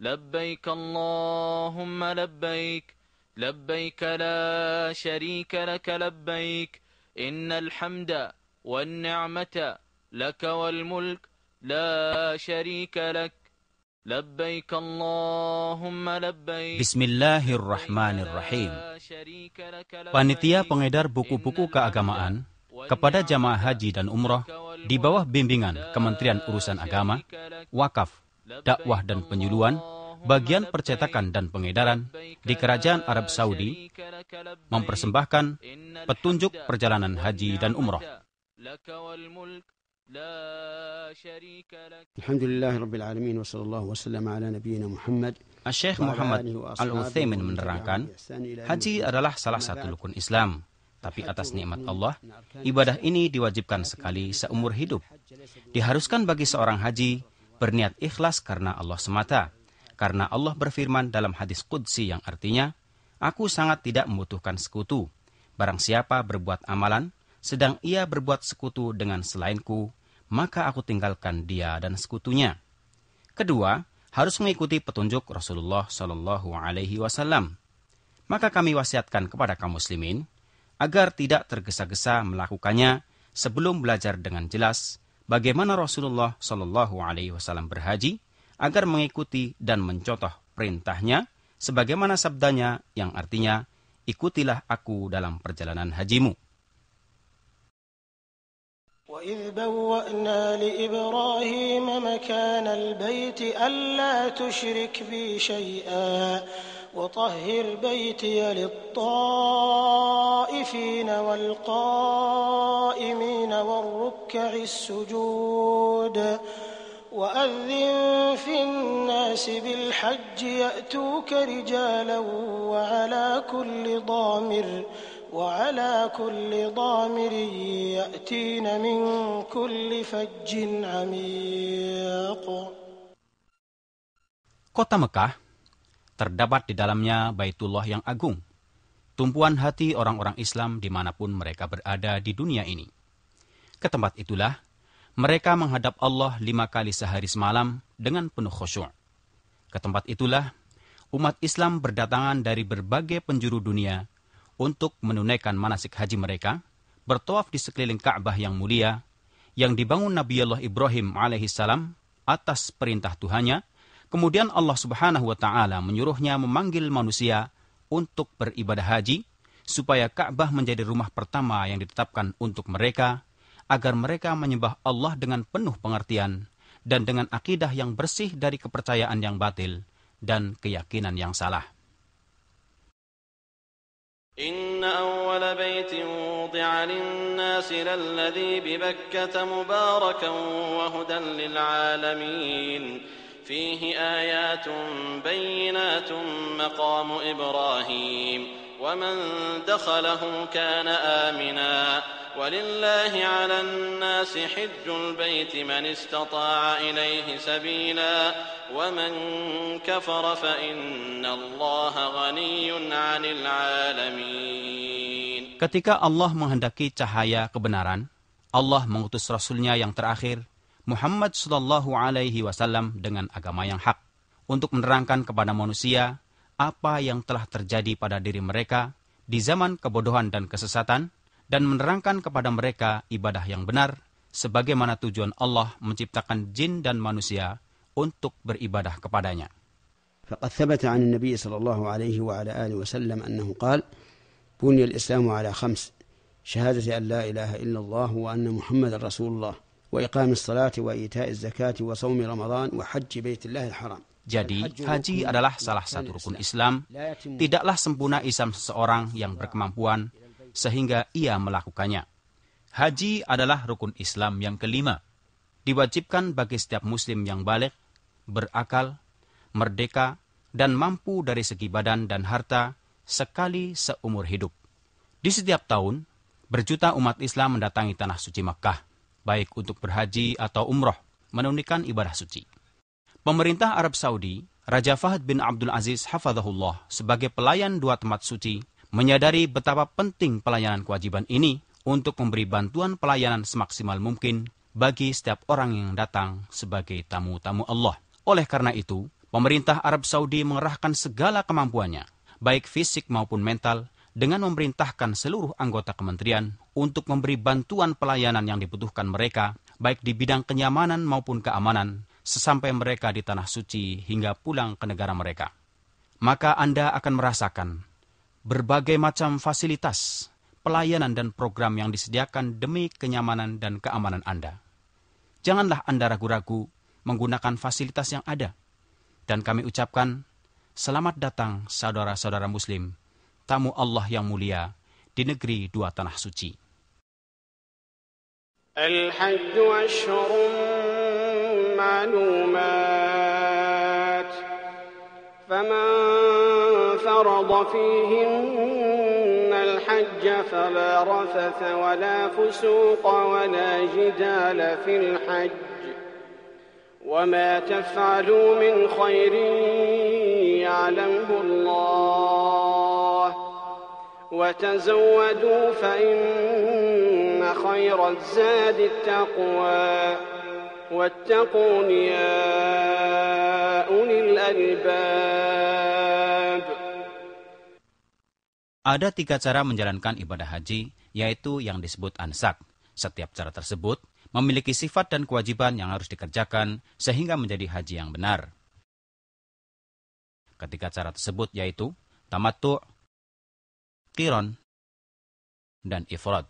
لبيك اللهم لبيك لبيك لا شريك لك لبيك إن الحمد والنعمة لك والملك لا شريك لك لبيك اللهم لبيك Bismillahirrahmanirrahim. Panitia pengedar buku-buku keagamaan kepada jamaah haji dan umroh di bawah bimbingan Kementerian Urusan Agama, Wakaf, Dakwah dan Penyuluhan, Bagian Percetakan dan Pengedaran di Kerajaan Arab Saudi mempersembahkan petunjuk perjalanan haji dan umroh. Alhamdulillah Rabbil Alamin wa sallallahu wa sallam ala nabiyyina Muhammad. Syekh Muhammad Al-Utsaimin menerangkan, haji adalah salah satu rukun Islam. Tapi atas nikmat Allah, ibadah ini diwajibkan sekali seumur hidup. Diharuskan bagi seorang haji berniat ikhlas karena Allah semata. Karena Allah berfirman dalam hadis qudsi yang artinya, Aku sangat tidak membutuhkan sekutu. Barang siapa berbuat amalan, sedang ia berbuat sekutu dengan selainku, maka aku tinggalkan dia dan sekutunya. Kedua, harus mengikuti petunjuk Rasulullah Shallallahu Alaihi Wasallam. Maka kami wasiatkan kepada kaum muslimin agar tidak tergesa-gesa melakukannya sebelum belajar dengan jelas bagaimana Rasulullah Shallallahu Alaihi Wasallam berhaji, agar mengikuti dan mencontoh perintahnya sebagaimana sabdanya yang artinya, ikutilah aku dalam perjalanan hajimu. وَإِذْ بَوَّأْنَا لِإِبْرَاهِيمَ مَكَانَ الْبَيْتِ أَلَّا تُشْرِكْ بِي شَيْئًا وَطَهِّرْ بَيْتِيَ لِلطَّائِفِينَ وَالْقَائِمِينَ وَالرُّكَّعِ السُّجُودِ وَأَذِّنْ فِي النَّاسِ بِالْحَجِّ يَأْتُوكَ رِجَالًا وعلى كل ضامر يأتين من كل فج عميق. Kota Mekah terdapat di dalamnya Baitullah yang agung, tumpuan hati orang-orang Islam dimanapun mereka berada di dunia ini. Ke tempat itulah mereka menghadap Allah 5 kali sehari semalam dengan penuh khusyuk. Ke tempat itulah umat Islam berdatangan dari berbagai penjuru dunia untuk menunaikan manasik haji mereka, bertawaf di sekeliling Ka'bah yang mulia, yang dibangun Nabi Allah Ibrahim alaihissalam atas perintah Tuhannya. Kemudian Allah Subhanahu wa Ta'ala menyuruhnya memanggil manusia untuk beribadah haji, supaya Ka'bah menjadi rumah pertama yang ditetapkan untuk mereka, agar mereka menyembah Allah dengan penuh pengertian dan dengan akidah yang bersih dari kepercayaan yang batil dan keyakinan yang salah. إن أول بيت وضع للناس للذي ببكة مباركا وهدى للعالمين فيه آيات بينات مقام إبراهيم ومن دخله كان آمنا ولله على الناس حج البيت من استطاع إليه سبيلا ومن كفر فإن الله غني عن العالمين. Ketika Allah menghendaki cahaya kebenaran, Allah mengutus Rasulnya yang terakhir, Muhammad sallallahu alaihi wasallam dengan agama yang hak, untuk menerangkan kepada manusia apa yang telah terjadi pada diri mereka di zaman kebodohan dan kesesatan, dan menerangkan kepada mereka ibadah yang benar, sebagaimana tujuan Allah menciptakan jin dan manusia untuk beribadah kepadanya. فقد ثبت عن النبي صلى الله عليه وعلى آله وسلم أنه قال: بني الإسلام على 5: شهادة أن لا إله إلا الله وأن محمد رسول الله وإقام الصلاة وإيتاء الزكاة وصوم رمضان وحج بيت الله الحرام. Jadi, haji adalah salah satu rukun Islam. Tidaklah sempurna Islam seseorang yang berkemampuan sehingga ia melakukannya. Haji adalah rukun Islam yang kelima. Diwajibkan bagi setiap muslim yang baligh, berakal, merdeka, dan mampu dari segi badan dan harta sekali seumur hidup. Di setiap tahun, berjuta umat Islam mendatangi tanah suci Makkah, baik untuk berhaji atau umroh, menunaikan ibadah suci. Pemerintah Arab Saudi, Raja Fahd bin Abdul Aziz hafadzahullah, sebagai pelayan 2 tempat suci, menyadari betapa penting pelayanan kewajiban ini untuk memberi bantuan pelayanan semaksimal mungkin bagi setiap orang yang datang sebagai tamu-tamu Allah. Oleh karena itu, Pemerintah Arab Saudi mengerahkan segala kemampuannya, baik fisik maupun mental, dengan memerintahkan seluruh anggota kementerian untuk memberi bantuan pelayanan yang dibutuhkan mereka, baik di bidang kenyamanan maupun keamanan, sesampai mereka di Tanah Suci hingga pulang ke negara mereka. Maka Anda akan merasakan berbagai macam fasilitas, pelayanan dan program yang disediakan demi kenyamanan dan keamanan Anda. Janganlah Anda ragu-ragu menggunakan fasilitas yang ada. Dan kami ucapkan, selamat datang saudara-saudara Muslim, tamu Allah yang mulia di negeri dua Tanah Suci. Al-Hajj ashhurun ma'lumat, faman farada fihinna al-hajj fala rafatha wala fusuqa wala jidala fil hajj. وما تفعلوا من خير يعلمه الله وتزودوا فإن خير الزاد التقوى واتقون يا أولي الألباب. Ada 3 cara menjalankan ibadah haji, yaitu yang disebut ansak. Setiap cara tersebut memiliki sifat dan kewajiban yang harus dikerjakan sehingga menjadi haji yang benar. Ketiga cara tersebut yaitu tamattu', qiran, dan ifrad.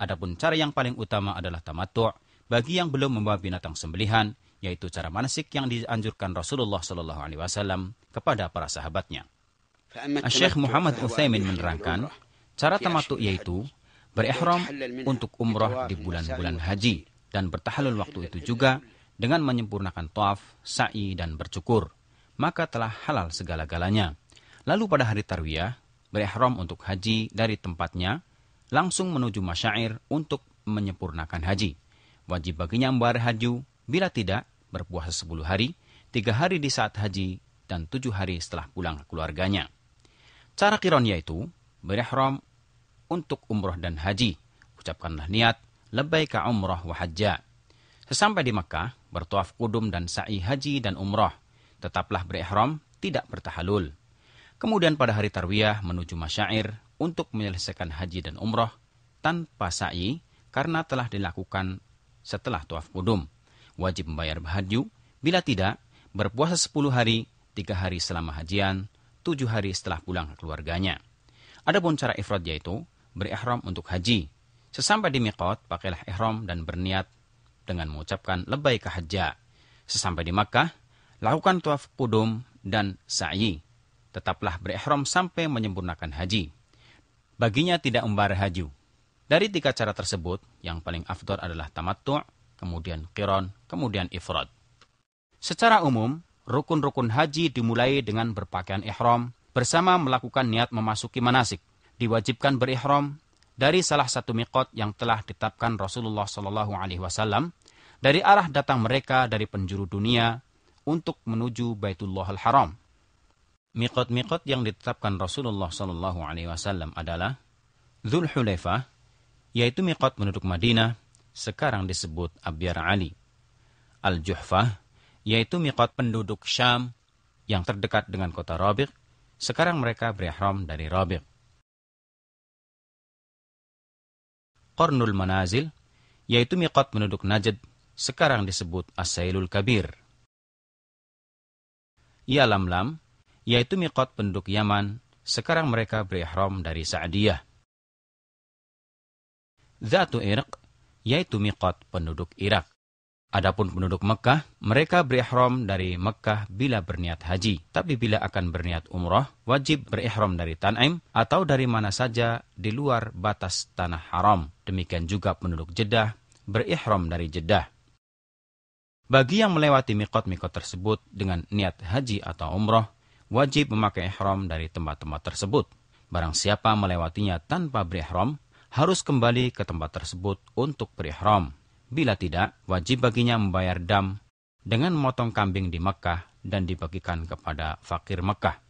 Adapun cara yang paling utama adalah tamattu' bagi yang belum membawa binatang sembelihan, yaitu cara manasik yang dianjurkan Rasulullah SAW kepada para sahabatnya. Syekh Muhammad Utsaimin menerangkan, cara tamattu' yaitu berihram untuk umrah di bulan-bulan haji dan bertahallul waktu itu juga dengan menyempurnakan tawaf, sa'i, dan bercukur. Maka telah halal segala-galanya. Lalu pada hari tarwiyah, berihram untuk haji dari tempatnya, langsung menuju masyair untuk menyempurnakan haji. Wajib baginya membayar haji, bila tidak, berpuasa 10 hari, 3 hari di saat haji, dan 7 hari setelah pulang ke keluarganya. Cara qiran yaitu berihram untuk umrah dan haji. Ucapkanlah niat, labbaika umrah wa hajja. Sesampai di Makkah, bertawaf qudum dan sa'i haji dan umrah. Tetaplah berihram, tidak bertahallul. Kemudian pada hari tarwiyah menuju masyair untuk menyelesaikan haji dan umrah tanpa sa'i karena telah dilakukan setelah tawaf qudum. Wajib membayar haji, bila tidak, berpuasa 10 hari, 3 hari selama hajian, 7 hari setelah pulang ke keluarganya. Adapun cara ifrad yaitu berihram untuk haji. Sesampai di miqat, pakailah ihram dan berniat dengan mengucapkan labbaika hajja. Sesampai di Makkah, lakukan tawaf qudum dan sa'i. Tetaplah berihram sampai menyempurnakan haji. Baginya tidak membayar haji. Dari 3 cara tersebut, yang paling afdal adalah tamattu', kemudian qiran, kemudian ifrad. Secara umum, rukun-rukun haji dimulai dengan berpakaian ihram bersama melakukan niat memasuki manasik. Diwajibkan berihram dari salah satu miqat yang telah ditetapkan Rasulullah SAW dari arah datang mereka dari penjuru dunia untuk menuju Baitullahil Haram. Miqat-miqat yang ditetapkan Rasulullah SAW adalah Dzul Hulaifah, yaitu miqat penduduk Madinah, sekarang disebut Abyar Ali. Al-Juhfah, yaitu miqat penduduk Syam yang terdekat dengan kota Rabiq, sekarang mereka berihram dari Rabiq. Qarnul Manazil, yaitu miqat penduduk Najd, sekarang disebut As-Sailul Kabir. Yalamlam, yaitu miqat penduduk Yaman, sekarang mereka berihram dari Sa'diyah. Dzatu Irq, yaitu miqat penduduk Irak. Adapun penduduk Mekah, mereka berihram dari Mekah bila berniat haji. Tapi bila akan berniat umrah, wajib berihram dari Tan'im atau dari mana saja di luar batas tanah haram. Demikian juga penduduk Jeddah, berihram dari Jeddah. Bagi yang melewati miqat-miqat tersebut dengan niat haji atau umrah, wajib memakai ihram dari tempat-tempat tersebut. Barang siapa melewatinya tanpa berihram, harus kembali ke tempat tersebut untuk berihram. Bila tidak, wajib baginya membayar dam dengan memotong kambing di Mekah dan dibagikan kepada fakir Mekah.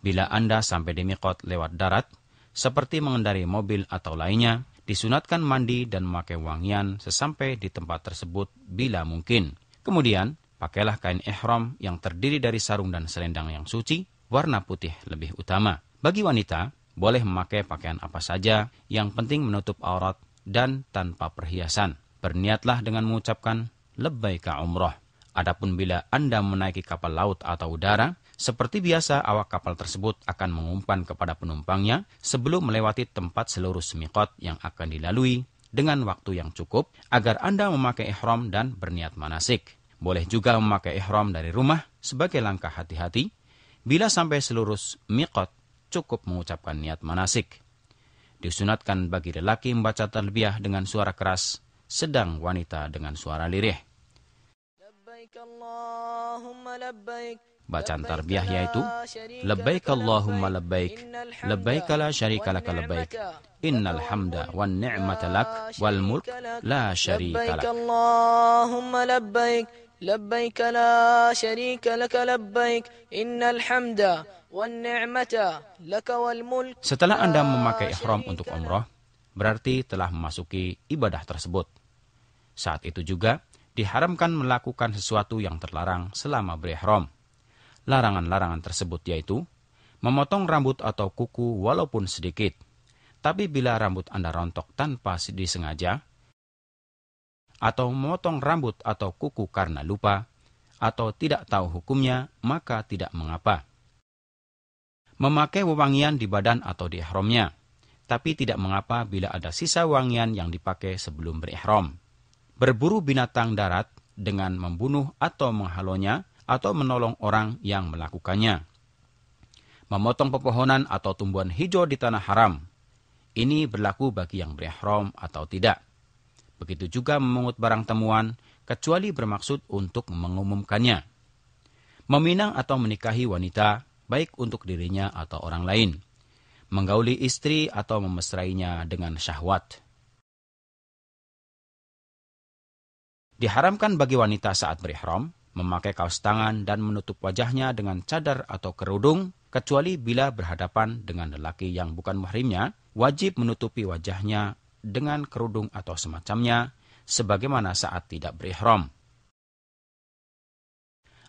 Bila Anda sampai di miqat lewat darat, seperti mengendarai mobil atau lainnya, disunatkan mandi dan memakai wangian sesampai di tempat tersebut bila mungkin. Kemudian, Pakailah kain ihram yang terdiri dari sarung dan selendang yang suci, warna putih lebih utama. Bagi wanita, boleh memakai pakaian apa saja, yang penting menutup aurat dan tanpa perhiasan. Berniatlah dengan mengucapkan labbaika umrah. Adapun bila Anda menaiki kapal laut atau udara, seperti biasa awak kapal tersebut akan mengumpan kepada penumpangnya sebelum melewati tempat selurus miqat yang akan dilalui dengan waktu yang cukup agar Anda memakai ihram dan berniat manasik. Boleh juga memakai ihram dari rumah sebagai langkah hati-hati. Bila sampai selurus miqat, cukup mengucapkan niat manasik. Disunatkan bagi lelaki membaca talbiyah dengan suara keras, sedang wanita dengan suara lirih. Bacaan tarbiyah yaitu labbaik Allahumma labbaik, labbaik la syarika laka labbaik, innal hamda wan ni'mata lak wal mulk la syarika lak. Allahumma labbaik, labbaik la syarika laka labbaik, innal hamda wan ni'mata lak wal mulk. Setelah Anda memakai ihram untuk umrah, berarti telah memasuki ibadah tersebut. Saat itu juga diharamkan melakukan sesuatu yang terlarang selama berihram. Larangan-larangan tersebut yaitu memotong rambut atau kuku walaupun sedikit. Tapi bila rambut Anda rontok tanpa disengaja, atau memotong rambut atau kuku karena lupa, atau tidak tahu hukumnya, maka tidak mengapa. Memakai wewangian di badan atau di ihramnya, tapi tidak mengapa bila ada sisa wangian yang dipakai sebelum berihram. Berburu binatang darat dengan membunuh atau menghalonya, atau menolong orang yang melakukannya. Memotong pepohonan atau tumbuhan hijau di tanah haram. Ini berlaku bagi yang berihram atau tidak. Begitu juga memungut barang temuan, kecuali bermaksud untuk mengumumkannya. Meminang atau menikahi wanita, baik untuk dirinya atau orang lain. Menggauli istri atau memesrainya dengan syahwat. Diharamkan bagi wanita saat berihram memakai kaos tangan dan menutup wajahnya dengan cadar atau kerudung, kecuali bila berhadapan dengan lelaki yang bukan mahrimnya, wajib menutupi wajahnya dengan kerudung atau semacamnya, sebagaimana saat tidak berihram.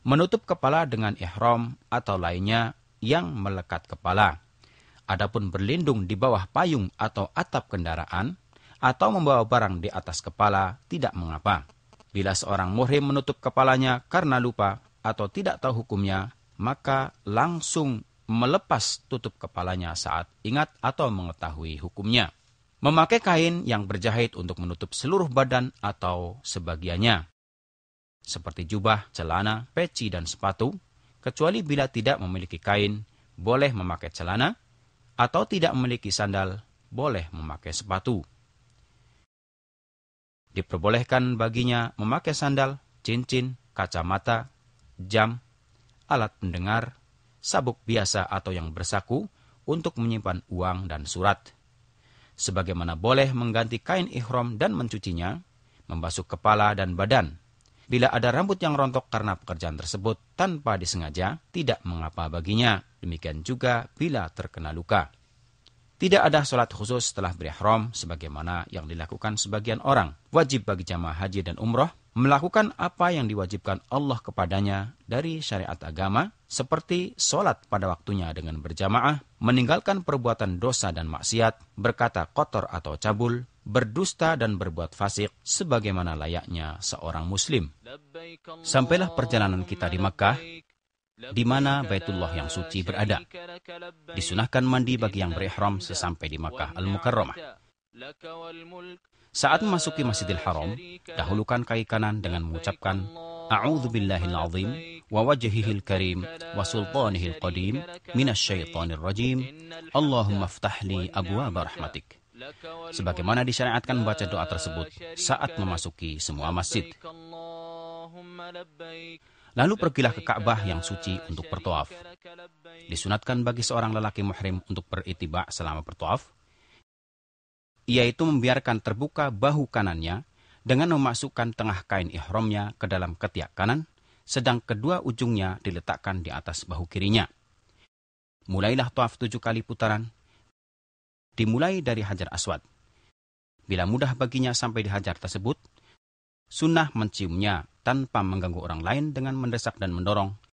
Menutup kepala dengan ihram atau lainnya yang melekat kepala. Adapun berlindung di bawah payung atau atap kendaraan, atau membawa barang di atas kepala, tidak mengapa. Bila seorang muhrim menutup kepalanya karena lupa atau tidak tahu hukumnya, maka langsung melepas tutup kepalanya saat ingat atau mengetahui hukumnya. Memakai kain yang berjahit untuk menutup seluruh badan atau sebagiannya, seperti jubah, celana, peci, dan sepatu, kecuali bila tidak memiliki kain, boleh memakai celana, atau tidak memiliki sandal, boleh memakai sepatu. Diperbolehkan baginya memakai sandal, cincin, kacamata, jam, alat pendengar, sabuk biasa atau yang bersaku untuk menyimpan uang dan surat. Sebagaimana boleh mengganti kain ihram dan mencucinya, membasuh kepala dan badan. Bila ada rambut yang rontok karena pekerjaan tersebut tanpa disengaja, tidak mengapa baginya. Demikian juga bila terkena luka. Tidak ada sholat khusus setelah berihram sebagaimana yang dilakukan sebagian orang. Wajib bagi jamaah haji dan umrah melakukan apa yang diwajibkan Allah kepadanya dari syariat agama, seperti sholat pada waktunya dengan berjamaah, meninggalkan perbuatan dosa dan maksiat, berkata kotor atau cabul, berdusta dan berbuat fasik sebagaimana layaknya seorang muslim. Sampailah perjalanan kita di Makkah, di mana Baitullah yang suci berada. Disunahkan mandi bagi yang berihram sesampai di Makkah Al-Mukarramah. Saat memasuki Masjidil Haram, dahulukan kaki kanan dengan mengucapkan A'udzubillahil azim wa wajhihil karim wa sultanihil qadim minasyaitonir rajim. Allahumma ftahli abwaaba rahmatik. Sebagaimana disyariatkan membaca doa tersebut saat memasuki semua masjid. Lalu pergilah ke Ka'bah yang suci untuk bertawaf. Disunatkan bagi seorang lelaki muhrim untuk berittiba' selama bertawaf, yaitu membiarkan terbuka bahu kanannya dengan memasukkan tengah kain ihramnya ke dalam ketiak kanan, sedang kedua ujungnya diletakkan di atas bahu kirinya. Mulailah tawaf 7 kali putaran, dimulai dari Hajar Aswad. Bila mudah baginya sampai di hajar tersebut, Sunnah menciumnya tanpa mengganggu orang lain dengan mendesak dan mendorong.